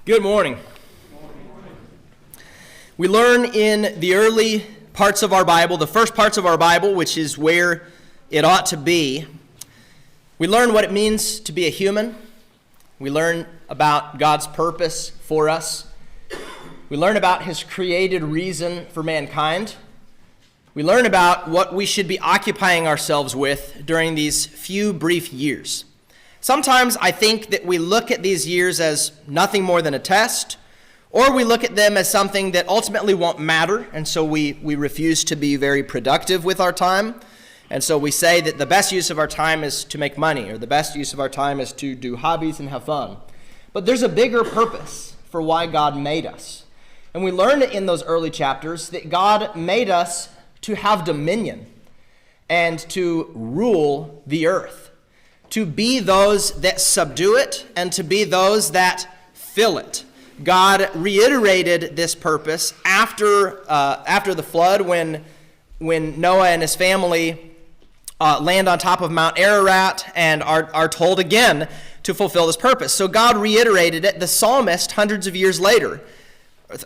Good morning. We learn in the early parts of our Bible, the first parts of our Bible, which is where it ought to be. We learn what it means to be a human. We learn about God's purpose for us. We learn about his created reason for mankind. We learn about what we should be occupying ourselves with during these few brief years. Sometimes I think that we look at these years as nothing more than a test, or we look at them as something that ultimately won't matter, and so we refuse to be very productive with our time. And so we say that the best use of our time is to make money, or the best use of our time is to do hobbies and have fun. But there's a bigger purpose for why God made us. And we learn in those early chapters that God made us to have dominion and to rule the earth, to be those that subdue it and to be those that fill it. God reiterated this purpose after the flood when Noah and his family land on top of Mount Ararat and are told again to fulfill this purpose. So God reiterated it. The psalmist, hundreds of years later,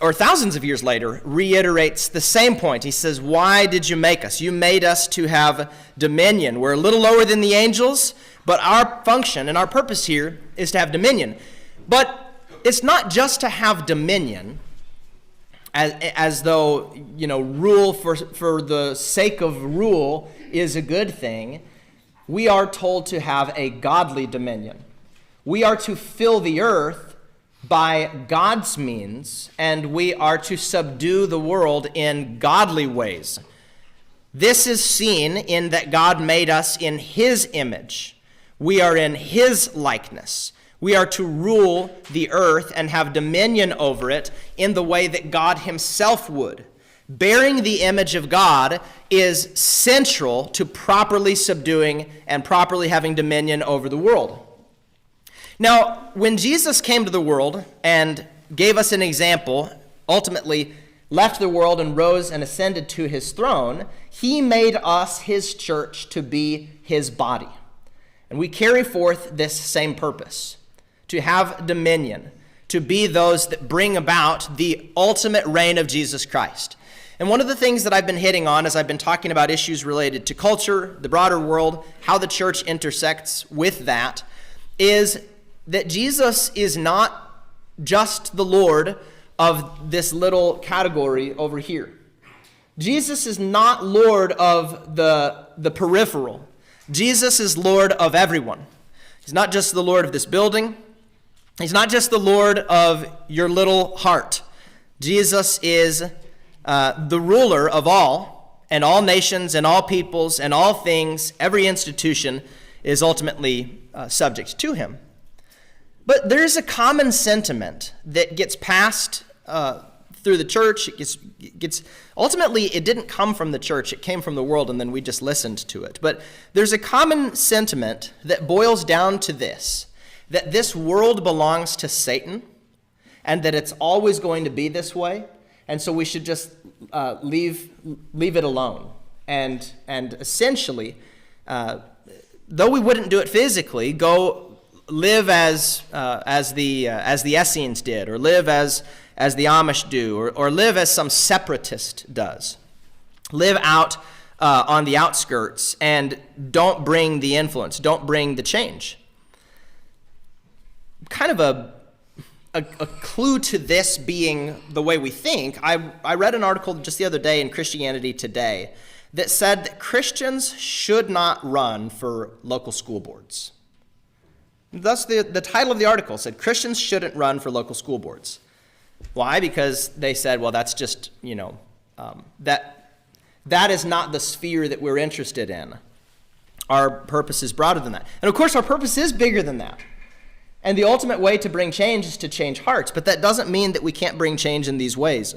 or thousands of years later, reiterates the same point. He says, "Why did you make us? You made us to have dominion." We're a little lower than the angels, but our function and our purpose here is to have dominion. But it's not just to have dominion, as though, rule for the sake of rule is a good thing. We are told to have a godly dominion. We are to fill the earth by God's means, and we are to subdue the world in godly ways. This is seen in that God made us in his image. We are in his likeness. We are to rule the earth and have dominion over it in the way that God himself would. Bearing the image of God is central to properly subduing and properly having dominion over the world. Now, when Jesus came to the world and gave us an example, ultimately left the world and rose and ascended to his throne, he made us, his church, to be his body. And we carry forth this same purpose, to have dominion, to be those that bring about the ultimate reign of Jesus Christ. And one of the things that I've been hitting on as I've been talking about issues related to culture, the broader world, how the church intersects with that, is that Jesus is not just the Lord of this little category over here. Jesus is not Lord of the peripheral. Jesus is Lord of everyone. He's not just the Lord of this building. He's not just the Lord of your little heart. Jesus is the ruler of all, and all nations and all peoples and all things. Every institution is ultimately subject to him. But there's a common sentiment that gets passed through the church. It gets ultimately, it didn't come from the church. It came from the world, and then we just listened to it. But there's a common sentiment that boils down to this, that this world belongs to Satan, and that it's always going to be this way, and so we should just leave it alone. And essentially, though we wouldn't do it physically, go live as the Essenes did, or live as the Amish do, or live as some separatist does. Live out on the outskirts and don't bring the influence, don't bring the change. Kind of a clue to this being the way we think, I read an article just the other day in Christianity Today that said that Christians should not run for local school boards. Thus, the title of the article said, Christians shouldn't run for local school boards. Why? Because they said, well, that's just, that is not the sphere that we're interested in. Our purpose is broader than that. And of course, our purpose is bigger than that. And the ultimate way to bring change is to change hearts. But that doesn't mean that we can't bring change in these ways.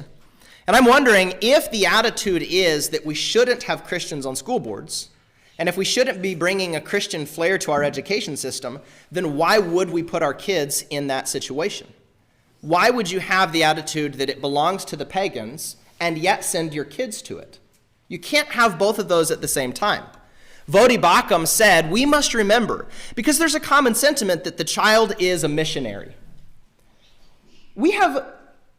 And I'm wondering if the attitude is that we shouldn't have Christians on school boards, and if we shouldn't be bringing a Christian flair to our education system, then why would we put our kids in that situation? Why would you have the attitude that it belongs to the pagans and yet send your kids to it? You can't have both of those at the same time. Vodi Bakum said, we must remember, because there's a common sentiment that the child is a missionary. We have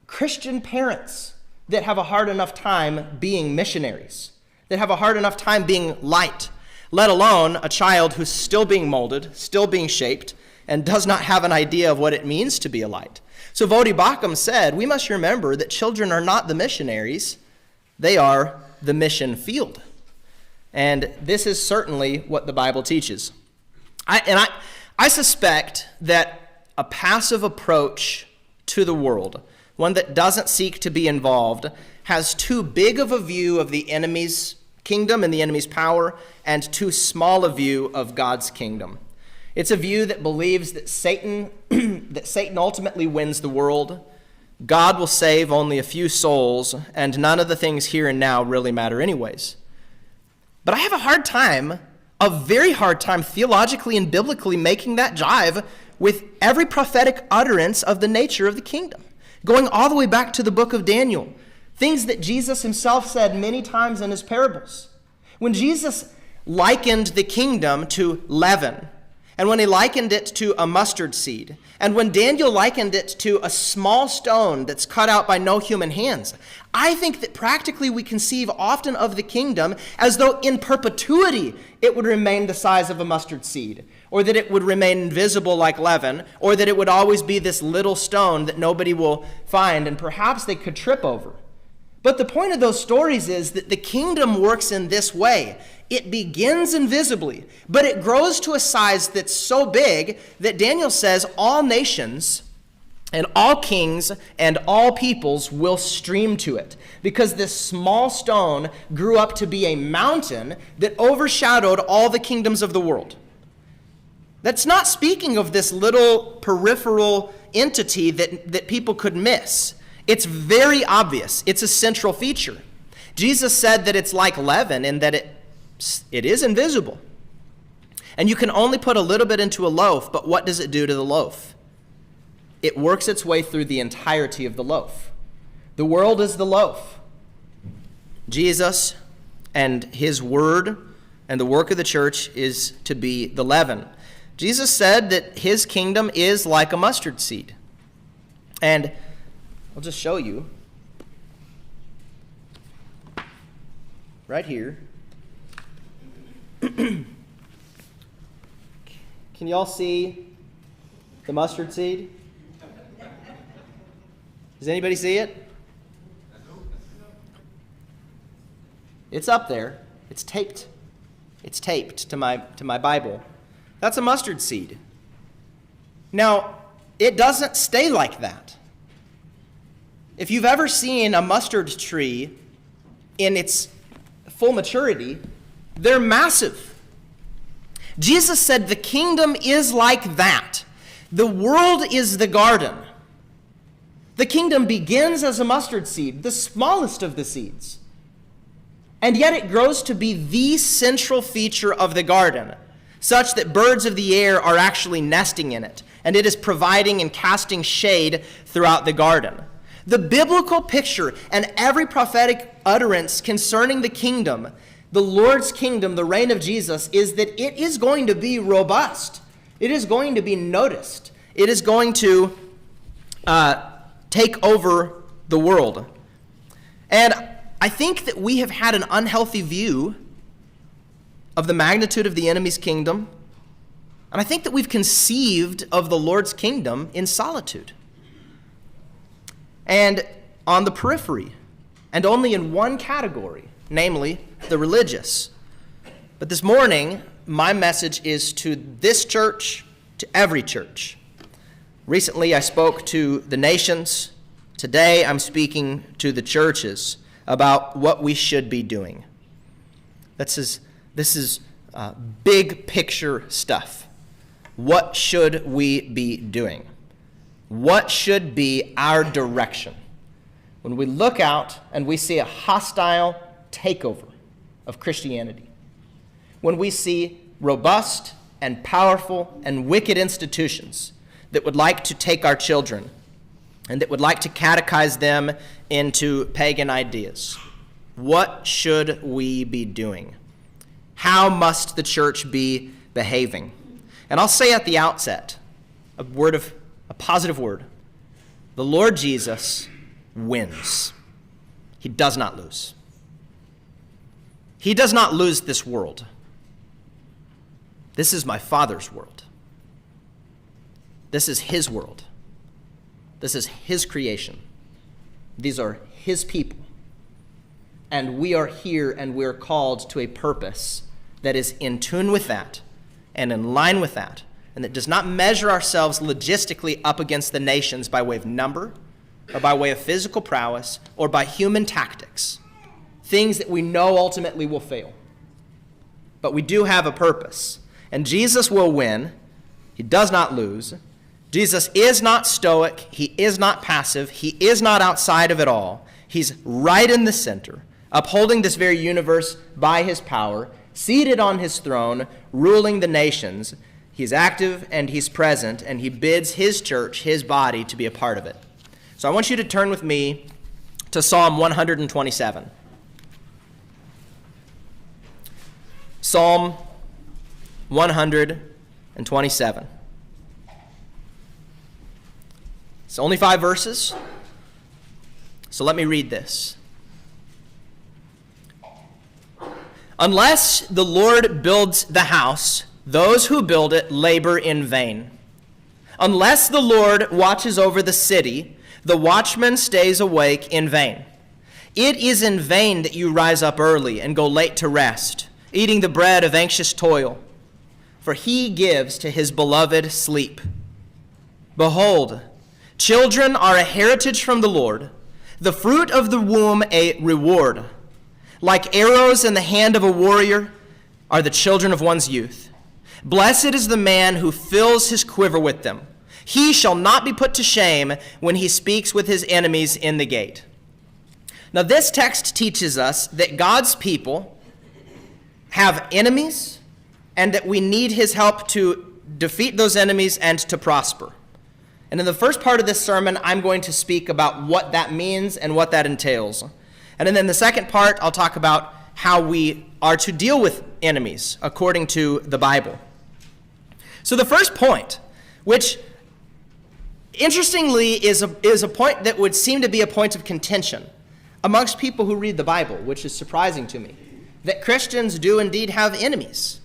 Christian parents that have a hard enough time being missionaries, that have a hard enough time being light, let alone a child who's still being molded, still being shaped, and does not have an idea of what it means to be a light. So Vodi Bakum said, we must remember that children are not the missionaries, they are the mission field. And this is certainly what the Bible teaches. I suspect that a passive approach to the world, one that doesn't seek to be involved, has too big of a view of the enemy's kingdom and the enemy's power, and too small a view of God's kingdom. It's a view that believes that Satan ultimately wins the world, God will save only a few souls, and none of the things here and now really matter anyways. But I have a very hard time theologically and biblically making that jive with every prophetic utterance of the nature of the kingdom. Going all the way back to the book of Daniel, things that Jesus himself said many times in his parables. When Jesus likened the kingdom to leaven, and when he likened it to a mustard seed, and when Daniel likened it to a small stone that's cut out by no human hands, I think that practically we conceive often of the kingdom as though in perpetuity it would remain the size of a mustard seed, or that it would remain invisible like leaven, or that it would always be this little stone that nobody will find and perhaps they could trip over. But the point of those stories is that the kingdom works in this way. It begins invisibly, but it grows to a size that's so big that Daniel says all nations and all kings and all peoples will stream to it, because this small stone grew up to be a mountain that overshadowed all the kingdoms of the world. That's not speaking of this little peripheral entity that people could miss. It's very obvious. It's a central feature. Jesus said that it's like leaven in that it is invisible. And you can only put a little bit into a loaf, but what does it do to the loaf? It works its way through the entirety of the loaf. The world is the loaf. Jesus and his word and the work of the church is to be the leaven. Jesus said that his kingdom is like a mustard seed. And I'll just show you. Right here. Can y'all see the mustard seed? Does anybody see it? It's up there. It's taped. It's taped to my Bible. That's a mustard seed. Now, it doesn't stay like that. If you've ever seen a mustard tree in its full maturity, they're massive. Jesus said the kingdom is like that. The world is the garden. The kingdom begins as a mustard seed, the smallest of the seeds. And yet it grows to be the central feature of the garden, such that birds of the air are actually nesting in it, and it is providing and casting shade throughout the garden. The biblical picture and every prophetic utterance concerning the kingdom, the Lord's kingdom, the reign of Jesus, is that it is going to be robust. It is going to be noticed. It is going to take over the world. And I think that we have had an unhealthy view of the magnitude of the enemy's kingdom. And I think that we've conceived of the Lord's kingdom in solitude and on the periphery, and only in one category, namely the religious. But this morning, my message is to this church, to every church. Recently, I spoke to the nations. Today, I'm speaking to the churches about what we should be doing. This is big picture stuff. What should we be doing? What should be our direction when we look out and we see a hostile takeover of Christianity? When we see robust and powerful and wicked institutions that would like to take our children and that would like to catechize them into pagan ideas, what should we be doing? How must the church be behaving? And I'll say at the outset a positive word. The Lord Jesus wins. He does not lose. He does not lose this world. This is my Father's world. This is his world. This is his creation. These are his people. And we are here and we're called to a purpose that is in tune with that and in line with that, and that does not measure ourselves logistically up against the nations by way of number or by way of physical prowess or by human tactics, things that we know ultimately will fail. But we do have a purpose, and Jesus will win. He does not lose. Jesus is not stoic. He is not passive. He is not outside of it all. He's right in the center, upholding this very universe by his power, seated on his throne, ruling the nations. He's active and he's present, and he bids his church, his body, to be a part of it. So I want you to turn with me to Psalm 127. Psalm 127. It's only 5 verses, so let me read this. Unless the Lord builds the house, those who build it labor in vain. Unless the Lord watches over the city, the watchman stays awake in vain. It is in vain that you rise up early and go late to rest, eating the bread of anxious toil, for he gives to his beloved sleep. Behold, children are a heritage from the Lord, the fruit of the womb a reward. Like arrows in the hand of a warrior are the children of one's youth. Blessed is the man who fills his quiver with them. He shall not be put to shame when he speaks with his enemies in the gate. Now, this text teaches us that God's people have enemies and that we need his help to defeat those enemies and to prosper. And in the first part of this sermon, I'm going to speak about what that means and what that entails. And then in the second part, I'll talk about how we are to deal with enemies according to the Bible. So the first point, which interestingly is a point that would seem to be a point of contention amongst people who read the Bible, which is surprising to me, that Christians do indeed have enemies.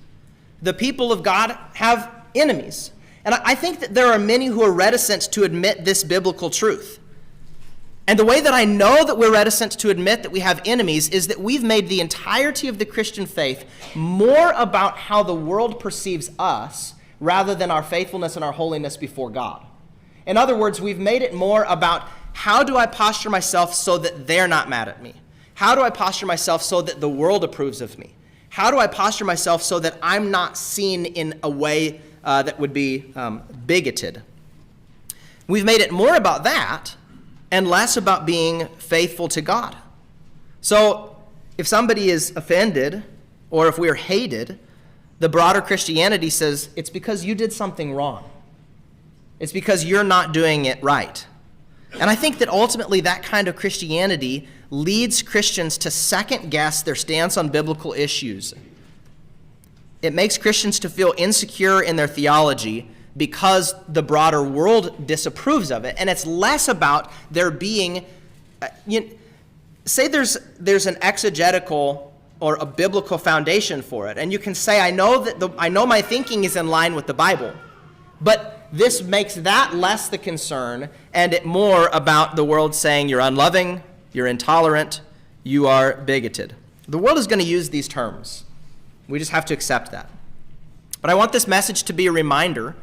The people of God have enemies. And I think that there are many who are reticent to admit this biblical truth. And the way that I know that we're reticent to admit that we have enemies is that we've made the entirety of the Christian faith more about how the world perceives us rather than our faithfulness and our holiness before God. In other words, we've made it more about how do I posture myself so that they're not mad at me? How do I posture myself so that the world approves of me? How do I posture myself so that I'm not seen in a way that would be bigoted? We've made it more about that and less about being faithful to God. So if somebody is offended or if we're hated, the broader Christianity says it's because you did something wrong. It's because you're not doing it right. And I think that ultimately that kind of Christianity leads Christians to second guess their stance on biblical issues. It makes Christians to feel insecure in their theology because the broader world disapproves of it. And it's less about there being, say there's an exegetical or a biblical foundation for it. And you can say, I know my thinking is in line with the Bible. But this makes that less the concern and it more about the world saying you're unloving, you're intolerant, you are bigoted. The world is going to use these terms. We just have to accept that. But I want this message to be a reminder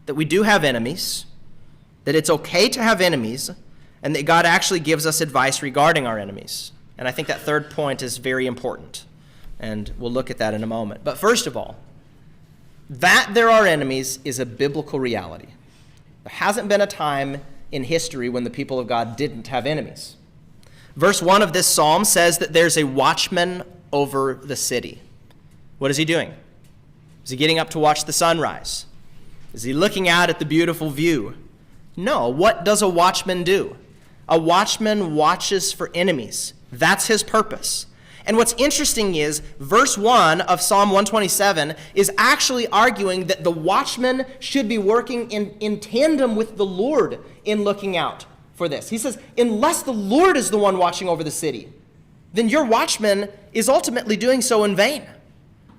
that we do have enemies, that it's okay to have enemies, and that God actually gives us advice regarding our enemies. And I think that third point is very important, and we'll look at that in a moment. But first of all, that there are enemies is a biblical reality. There hasn't been a time in history when the people of God didn't have enemies. Verse 1 of this psalm says that there's a watchman over the city. What is he doing? Is he getting up to watch the sunrise? Is he looking out at the beautiful view? No. What does a watchman do? A watchman watches for enemies. That's his purpose. And what's interesting is verse 1 of Psalm 127 is actually arguing that the watchman should be working in tandem with the Lord in looking out for this. He says, unless the Lord is the one watching over the city, then your watchman is ultimately doing so in vain.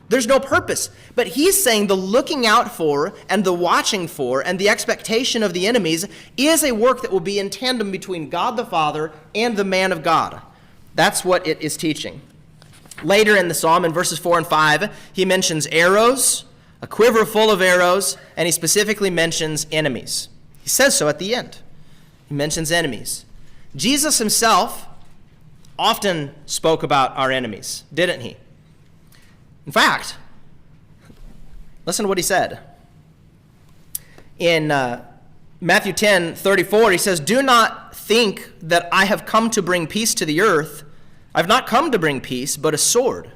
There's no purpose. But he's saying the looking out for and the watching for and the expectation of the enemies is a work that will be in tandem between God the Father and the man of God. That's what it is teaching. Later in the psalm, in verses 4 and 5, he mentions arrows, a quiver full of arrows, and he specifically mentions enemies. He says so at the end. He mentions enemies. Jesus himself often spoke about our enemies, didn't he? In fact, listen to what he said. In Matthew 10:34, he says, "Do not think that I have come to bring peace to the earth. I've not come to bring peace, but a sword.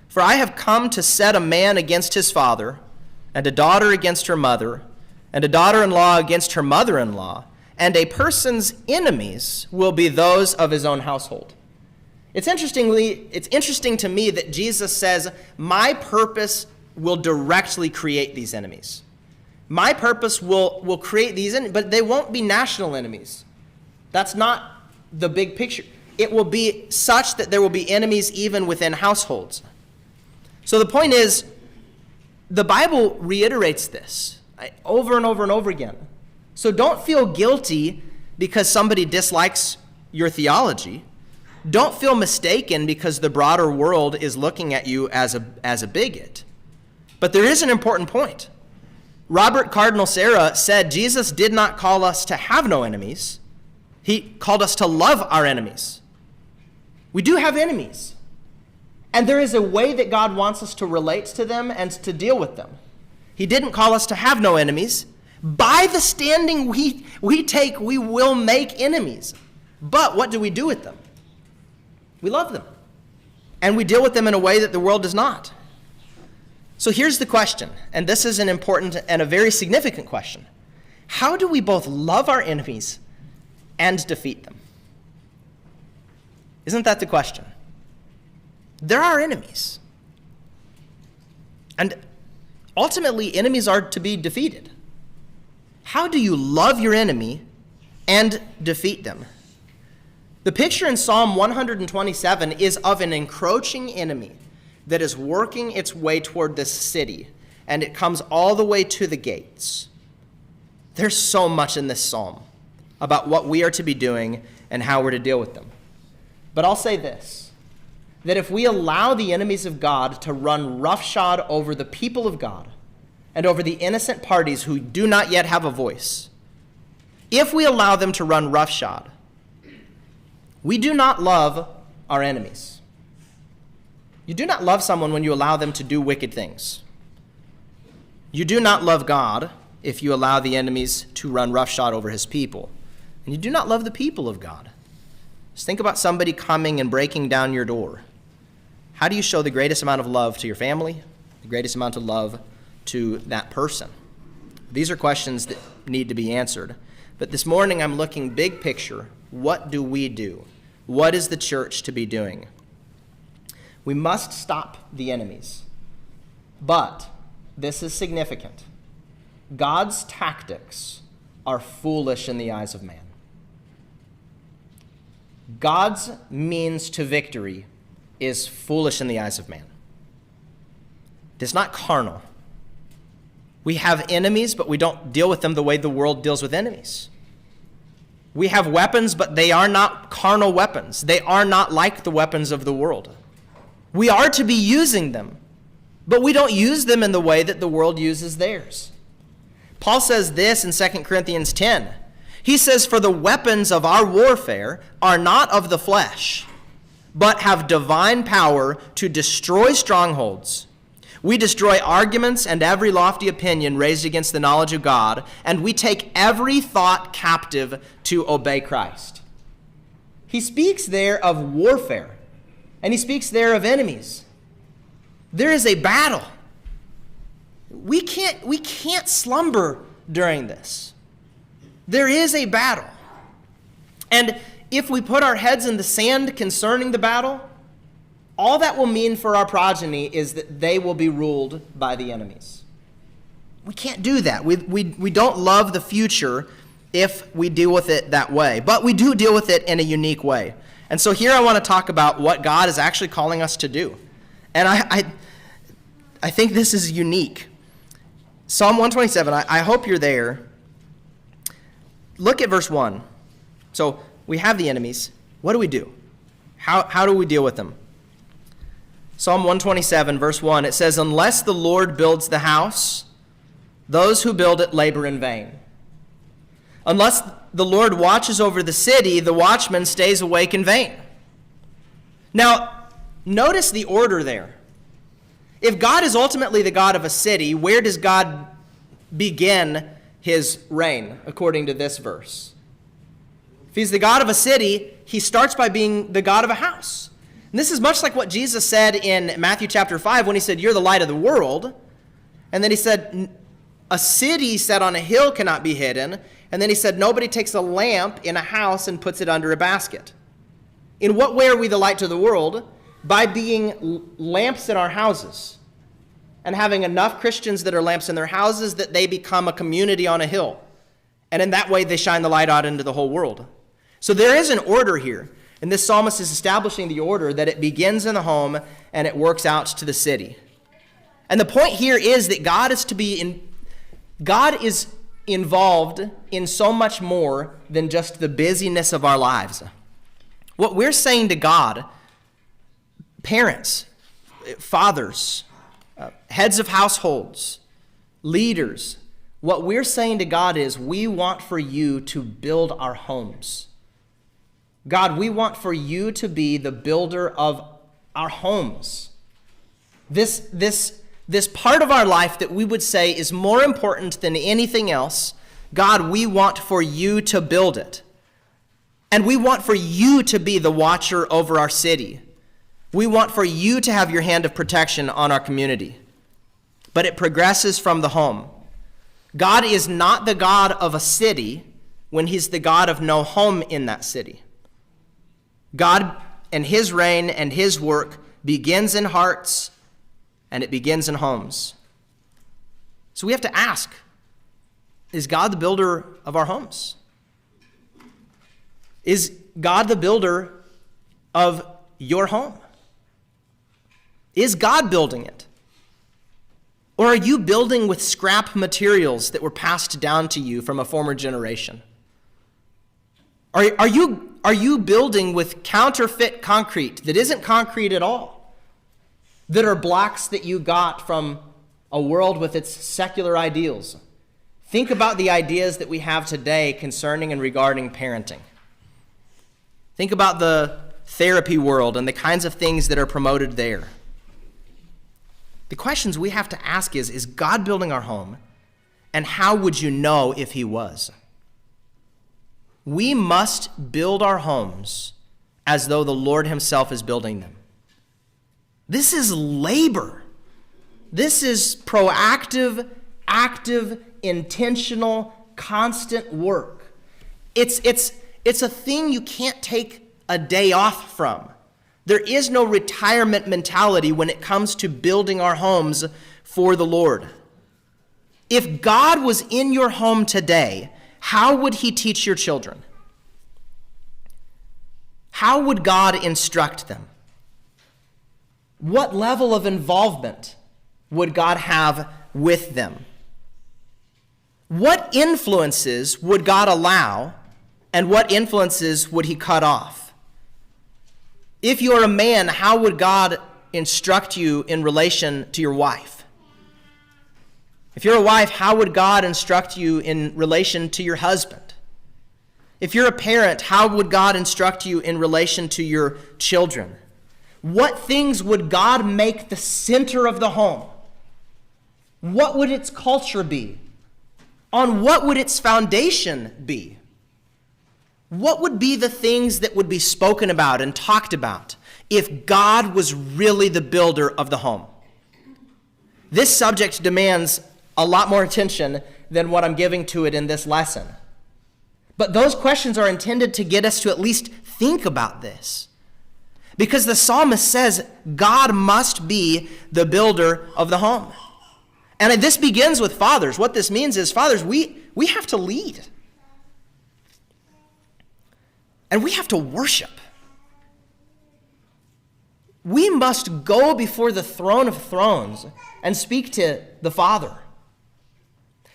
For I have come to set a man against his father, and a daughter against her mother, and a daughter-in-law against her mother-in-law, and a person's enemies will be those of his own household." It's interesting to me that Jesus says, my purpose will directly create these enemies. My purpose will create these enemies, but they won't be national enemies. That's not the big picture. It will be such that there will be enemies even within households. So the point is, the Bible reiterates this over and over and over again. So don't feel guilty because somebody dislikes your theology. Don't feel mistaken because the broader world is looking at you as a bigot. But there is an important point. Robert Cardinal Sarah said Jesus did not call us to have no enemies. He called us to love our enemies. We do have enemies. And there is a way that God wants us to relate to them and to deal with them. He didn't call us to have no enemies. By the standing we take, we will make enemies. But what do we do with them? We love them. And we deal with them in a way that the world does not. So here's the question, and this is an important and a very significant question. How do we both love our enemies and defeat them? Isn't that the question? There are enemies. And ultimately, enemies are to be defeated. How do you love your enemy and defeat them? The picture in Psalm 127 is of an encroaching enemy that is working its way toward this city, and it comes all the way to the gates. There's so much in this psalm about what we are to be doing and how we're to deal with them. But I'll say this, that if we allow the enemies of God to run roughshod over the people of God and over the innocent parties who do not yet have a voice, if we allow them to run roughshod, we do not love our enemies. You do not love someone when you allow them to do wicked things. You do not love God if you allow the enemies to run roughshod over his people. And you do not love the people of God. Just think about somebody coming and breaking down your door. How do you show the greatest amount of love to your family, the greatest amount of love to that person? These are questions that need to be answered. But this morning I'm looking big picture. What do we do? What is the church to be doing? We must stop the enemies. But this is significant. God's tactics are foolish in the eyes of man. God's means to victory is foolish in the eyes of man. It's not carnal. We have enemies, but we don't deal with them the way the world deals with enemies. We have weapons, but they are not carnal weapons. They are not like the weapons of the world. We are to be using them, but we don't use them in the way that the world uses theirs. Paul says this in 2 Corinthians 10. He says, "For the weapons of our warfare are not of the flesh, but have divine power to destroy strongholds. We destroy arguments and every lofty opinion raised against the knowledge of God, and we take every thought captive to obey Christ." He speaks there of warfare, and he speaks there of enemies. There is a battle. We can't slumber during this. There is a battle. And if we put our heads in the sand concerning the battle, all that will mean for our progeny is that they will be ruled by the enemies. We can't do that. We don't love the future if we deal with it that way. But we do deal with it in a unique way. And so here I want to talk about what God is actually calling us to do. And I think this is unique. Psalm 127, I hope you're there. Look at verse 1. So we have the enemies. What do we do? How do we deal with them? Psalm 127, verse 1, it says, "Unless the Lord builds the house, those who build it labor in vain. Unless the Lord watches over the city, the watchman stays awake in vain." Now, notice the order there. If God is ultimately the God of a city, where does God begin his reign, according to this verse? If he's the God of a city, he starts by being the God of a house. And this is much like what Jesus said in Matthew chapter 5 when he said, "You're the light of the world." And then he said, "A city set on a hill cannot be hidden." And then he said, "Nobody takes a lamp in a house and puts it under a basket." In what way are we the light to the world? By being lamps in our houses and having enough Christians that are lamps in their houses that they become a community on a hill. And in that way, they shine the light out into the whole world. So there is an order here. And this psalmist is establishing the order that it begins in the home and it works out to the city. And the point here is that God is involved in so much more than just the busyness of our lives. What we're saying to God, parents, fathers, heads of households, leaders, what we're saying to God is, we want for you to build our homes. God, we want for you to be the builder of our homes. This part of our life that we would say is more important than anything else, God, we want for you to build it. And we want for you to be the watcher over our city. We want for you to have your hand of protection on our community. But it progresses from the home. God is not the God of a city when he's the God of no home in that city. God and his reign and his work begins in hearts and it begins in homes. So we have to ask, is God the builder of our homes? Is God the builder of your home? Is God building it? Or are you building with scrap materials that were passed down to you from a former generation? Are you building with counterfeit concrete that isn't concrete at all? That are blocks that you got from a world with its secular ideals? Think about the ideas that we have today concerning and regarding parenting. Think about the therapy world and the kinds of things that are promoted there. The questions we have to ask is God building our home? And how would you know if he was? We must build our homes as though the Lord himself is building them. This is labor. This is proactive, active, intentional, constant work. It's a thing you can't take a day off from. There is no retirement mentality when it comes to building our homes for the Lord. If God was in your home today, how would he teach your children? How would God instruct them? What level of involvement would God have with them? What influences would God allow, and what influences would he cut off? If you're a man, how would God instruct you in relation to your wife? If you're a wife, how would God instruct you in relation to your husband? If you're a parent, how would God instruct you in relation to your children? What things would God make the center of the home? What would its culture be? On what would its foundation be? What would be the things that would be spoken about and talked about if God was really the builder of the home? This subject demands a lot more attention than what I'm giving to it in this lesson. But those questions are intended to get us to at least think about this. Because the psalmist says God must be the builder of the home. And this begins with fathers. What this means is, fathers, we have to lead. And we have to worship. We must go before the throne of thrones and speak to the Father.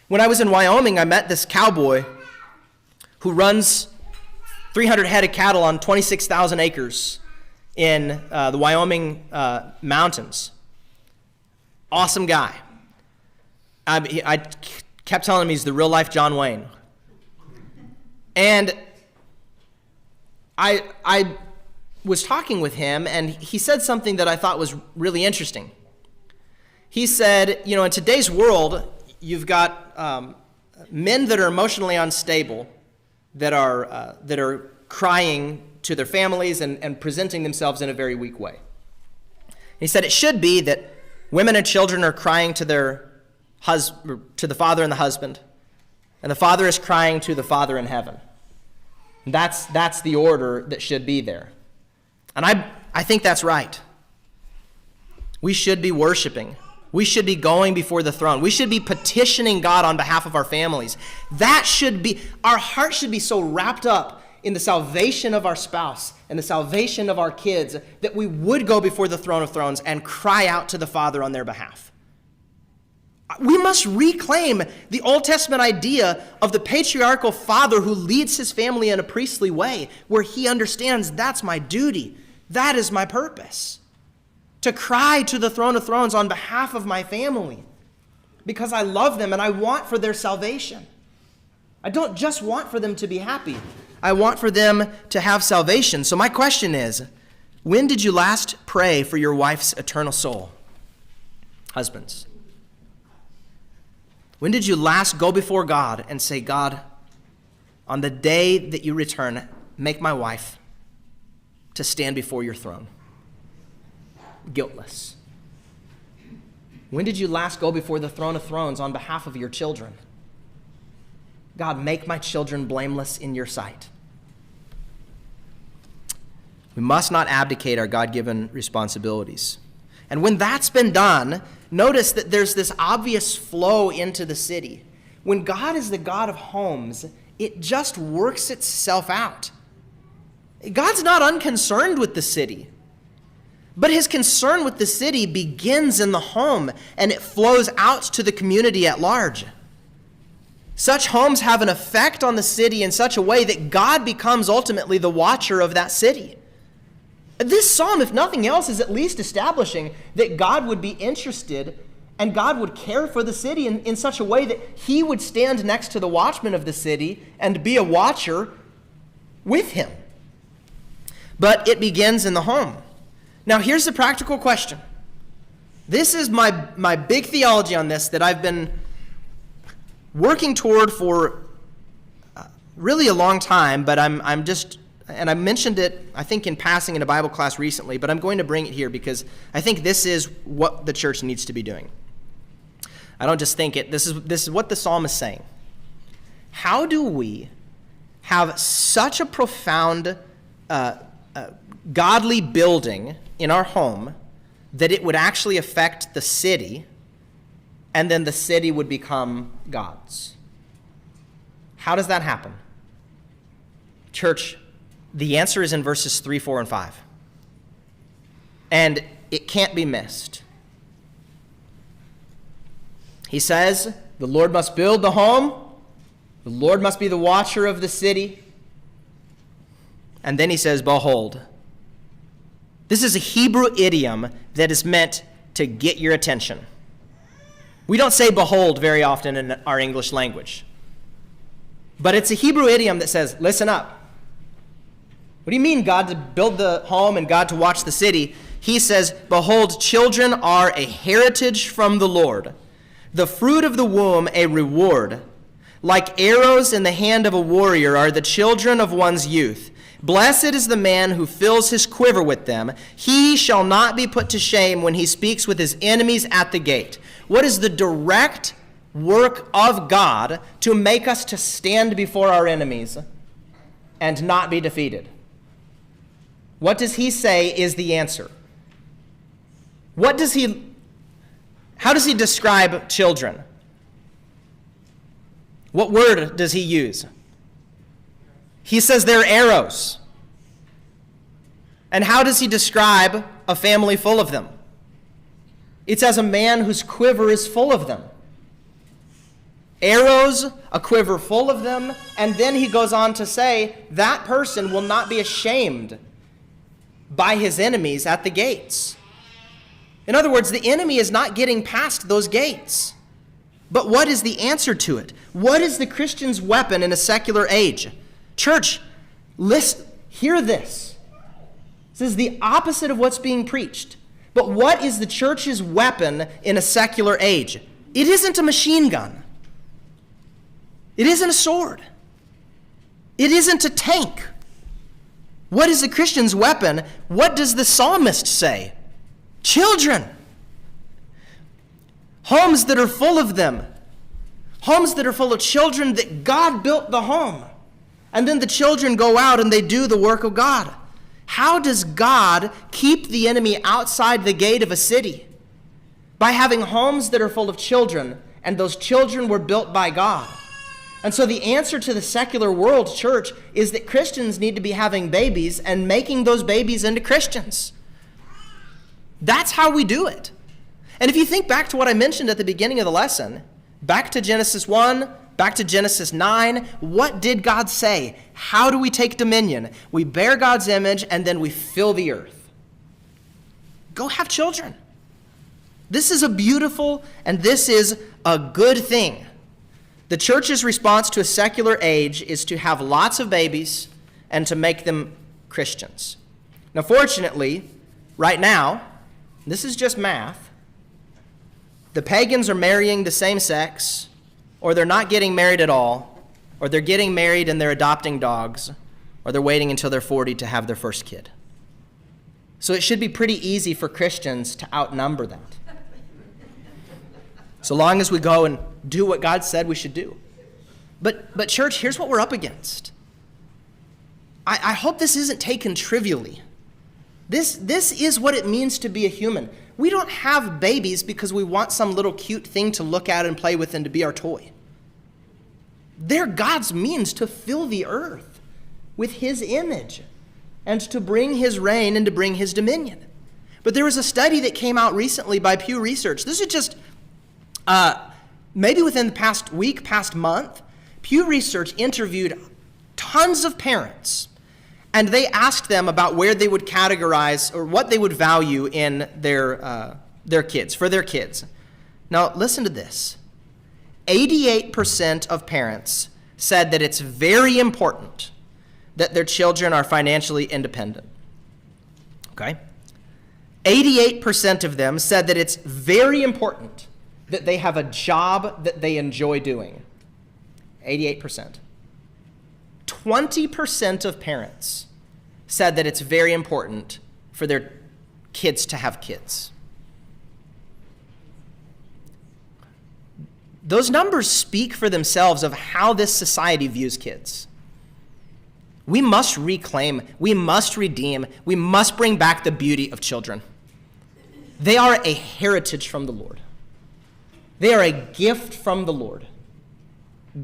When I was in Wyoming, I met this cowboy who runs 300 head of cattle on 26,000 acres in the Wyoming mountains. Awesome guy. I kept telling him he's the real-life John Wayne. And I was talking with him, and he said something that I thought was really interesting. He said, in today's world, you've got men that are emotionally unstable, that are crying to their families and presenting themselves in a very weak way. He said it should be that women and children are crying to to the father and the husband, and the father is crying to the Father in heaven. And that's the order that should be there. And I think that's right. We should be worshiping. We should be going before the throne. We should be petitioning God on behalf of our families. Our heart should be so wrapped up in the salvation of our spouse and the salvation of our kids that we would go before the throne of thrones and cry out to the Father on their behalf. We must reclaim the Old Testament idea of the patriarchal father who leads his family in a priestly way, where he understands that's my duty, that is my purpose, to cry to the throne of thrones on behalf of my family, because I love them and I want for their salvation. I don't just want for them to be happy. I want for them to have salvation. So my question is, when did you last pray for your wife's eternal soul? Husbands. When did you last go before God and say, God, on the day that you return, make my wife to stand before your throne, guiltless? When did you last go before the throne of thrones on behalf of your children? God, make my children blameless in your sight. We must not abdicate our God-given responsibilities. And when that's been done, notice that there's this obvious flow into the city. When God is the God of homes, it just works itself out. God's not unconcerned with the city, but his concern with the city begins in the home, and it flows out to the community at large. Such homes have an effect on the city in such a way that God becomes ultimately the watcher of that city. This psalm, if nothing else, is at least establishing that God would be interested and God would care for the city in such a way that he would stand next to the watchman of the city and be a watcher with him. But it begins in the home. Now, here's the practical question. This is my big theology on this that I've been working toward for really a long time, but I'm just... And I mentioned it, I think, in passing in a Bible class recently, but I'm going to bring it here because I think this is what the church needs to be doing. I don't just think it. This is what the psalm is saying. How do we have such a profound godly building in our home that it would actually affect the city, and then the city would become God's? How does that happen? Church, the answer is in verses 3, 4, and 5. And it can't be missed. He says, the Lord must build the home. The Lord must be the watcher of the city. And then he says, behold. This is a Hebrew idiom that is meant to get your attention. We don't say behold very often in our English language. But it's a Hebrew idiom that says, listen up. What do you mean, God to build the home and God to watch the city? He says, behold, children are a heritage from the Lord, the fruit of the womb a reward. Like arrows in the hand of a warrior are the children of one's youth. Blessed is the man who fills his quiver with them. He shall not be put to shame when he speaks with his enemies at the gate. What is the direct work of God to make us to stand before our enemies and not be defeated? What does he say is the answer? How does he describe children? What word does he use? He says they're arrows. And how does he describe a family full of them? It's as a man whose quiver is full of them. Arrows, a quiver full of them, and then he goes on to say that person will not be ashamed by his enemies at the gates. In other words, the enemy is not getting past those gates. But what is the answer to it? What is the Christian's weapon in a secular age? Church, listen, hear this. This is the opposite of what's being preached. But what is the church's weapon in a secular age? It isn't a machine gun. It isn't a sword. It isn't a tank. What is the Christian's weapon? What does the psalmist say? Children. Homes that are full of them. Homes that are full of children, that God built the home. And then the children go out and they do the work of God. How does God keep the enemy outside the gate of a city? By having homes that are full of children, and those children were built by God. And so the answer to the secular world, church, is that Christians need to be having babies and making those babies into Christians. That's how we do it. And if you think back to what I mentioned at the beginning of the lesson, back to Genesis 1, back to Genesis 9, what did God say? How do we take dominion? We bear God's image and then we fill the earth. Go have children. This is a beautiful and this is a good thing. The church's response to a secular age is to have lots of babies and to make them Christians. Now, fortunately, right now, this is just math. The pagans are marrying the same sex, or they're not getting married at all, or they're getting married and they're adopting dogs, or they're waiting until they're 40 to have their first kid. So it should be pretty easy for Christians to outnumber that. So long as we go and do what God said we should do. But church, here's what we're up against. I hope this isn't taken trivially. This is what it means to be a human. We don't have babies because we want some little cute thing to look at and play with and to be our toy. They're God's means to fill the earth with his image and to bring his reign and to bring his dominion. But there was a study that came out recently by Pew Research. This is just maybe within the past week, past month. Pew Research interviewed tons of parents, and they asked them about where they would categorize or what they would value in their kids, for their kids. Now, listen to this. 88% of parents said that it's very important that their children are financially independent. Okay? 88% of them said that it's very important that they have a job that they enjoy doing. 88%. 20% of parents said that it's very important for their kids to have kids. Those numbers speak for themselves of how this society views kids. We must reclaim, we must redeem, we must bring back the beauty of children. They are a heritage from the Lord. They are a gift from the Lord.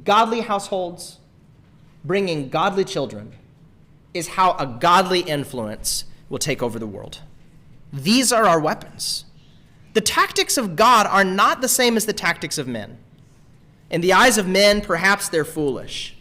Godly households bringing godly children is how a godly influence will take over the world. These are our weapons. The tactics of God are not the same as the tactics of men. In the eyes of men, perhaps they're foolish.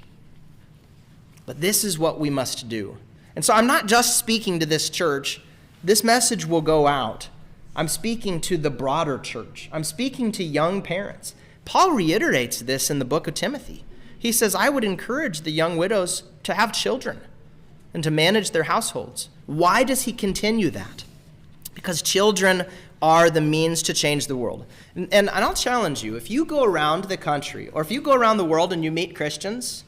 But this is what we must do. And so I'm not just speaking to this church. This message will go out. I'm speaking to the broader church. I'm speaking to young parents. Paul reiterates this in the book of Timothy. He says, I would encourage the young widows to have children and to manage their households. Why does he continue that? Because children are the means to change the world. And I'll challenge you, if you go around the country or if you go around the world and you meet Christians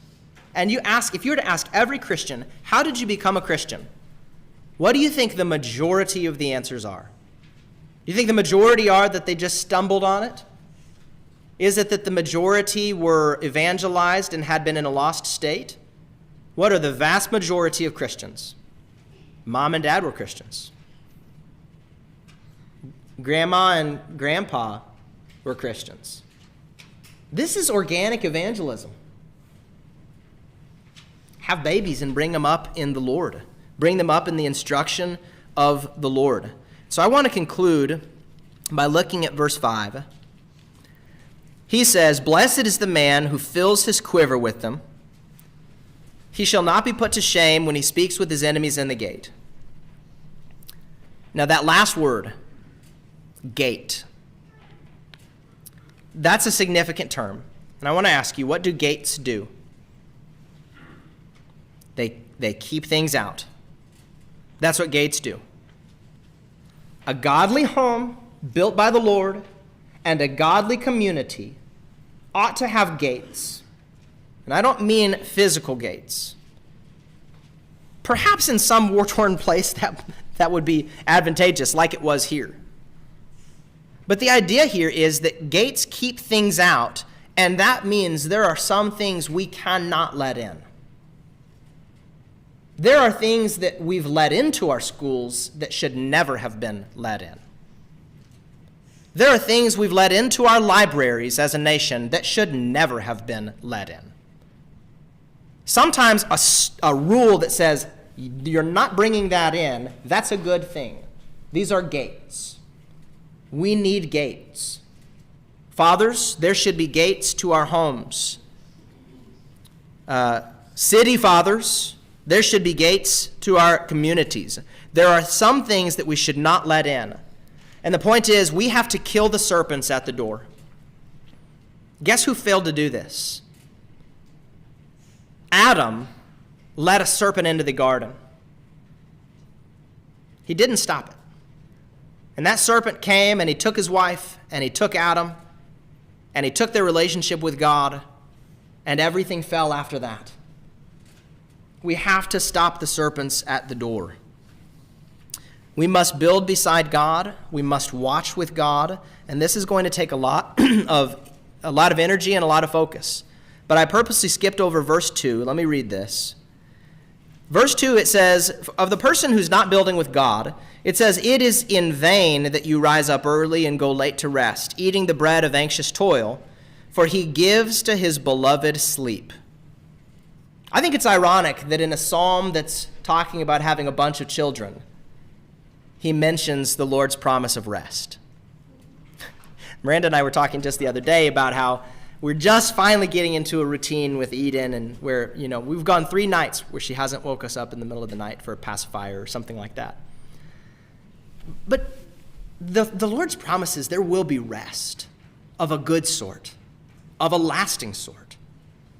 and you ask, if you were to ask every Christian, how did you become a Christian? What do you think the majority of the answers are? Do you think the majority are that they just stumbled on it? Is it that the majority were evangelized and had been in a lost state? What are the vast majority of Christians? Mom and dad were Christians. Grandma and grandpa were Christians. This is organic evangelism. Have babies and bring them up in the Lord. bring them up in the instruction of the Lord. So I want to conclude by looking at verse 5. He says, "Blessed is the man who fills his quiver with them. He shall not be put to shame when he speaks with his enemies in the gate." Now that last word, gate, that's a significant term. And I want to ask you, what do gates do? They keep things out. That's what gates do. A godly home built by the Lord and a godly community ought to have gates. And I don't mean physical gates. Perhaps in some war-torn place that would be advantageous, like it was here. But the idea here is that gates keep things out, and that means there are some things we cannot let in. There are things that we've let into our schools that should never have been let in. There are things we've let into our libraries as a nation that should never have been let in. Sometimes a rule that says you're not bringing that in, that's a good thing. These are gates. We need gates. Fathers, there should be gates to our homes. City fathers, there should be gates to our communities. There are some things that we should not let in. And the point is, we have to kill the serpents at the door. Guess who failed to do this? Adam let a serpent into the garden. He didn't stop it. And that serpent came and he took his wife and he took Adam and he took their relationship with God, and everything fell after that. We have to stop the serpents at the door. We must build beside God. We must watch with God. And this is going to take a lot of energy and a lot of focus. But I purposely skipped over verse 2. Let me read this. Verse 2, it says, "Of the person who's not building with God, it says, 'It is in vain that you rise up early and go late to rest, eating the bread of anxious toil, for he gives to his beloved sleep.'" I think it's ironic that in a psalm that's talking about having a bunch of children, he mentions the Lord's promise of rest. Miranda and I were talking just the other day about how we're just finally getting into a routine with Eden, and where, we've gone 3 nights where she hasn't woke us up in the middle of the night for a pacifier or something like that. But the Lord's promises there will be rest of a good sort, of a lasting sort.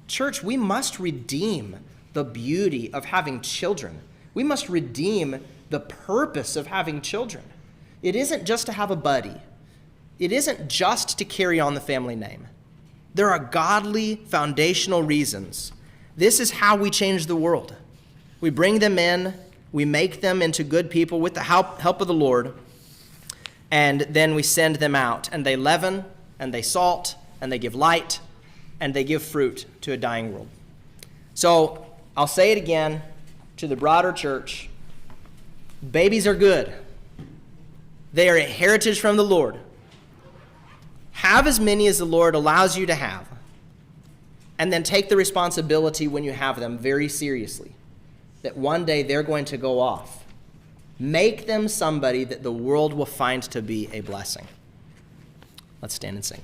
Church, we must redeem the beauty of having children. We must redeem the purpose of having children. It isn't just to have a buddy. It isn't just to carry on the family name. There are godly, foundational reasons. This is how we change the world. We bring them in, we make them into good people with the help of the Lord, and then we send them out, and they leaven, and they salt, and they give light, and they give fruit to a dying world. So I'll say it again to the broader church. Babies are good. They are a heritage from the Lord. Have as many as the Lord allows you to have, and then take the responsibility when you have them very seriously, that one day they're going to go off. Make them somebody that the world will find to be a blessing. Let's stand and sing.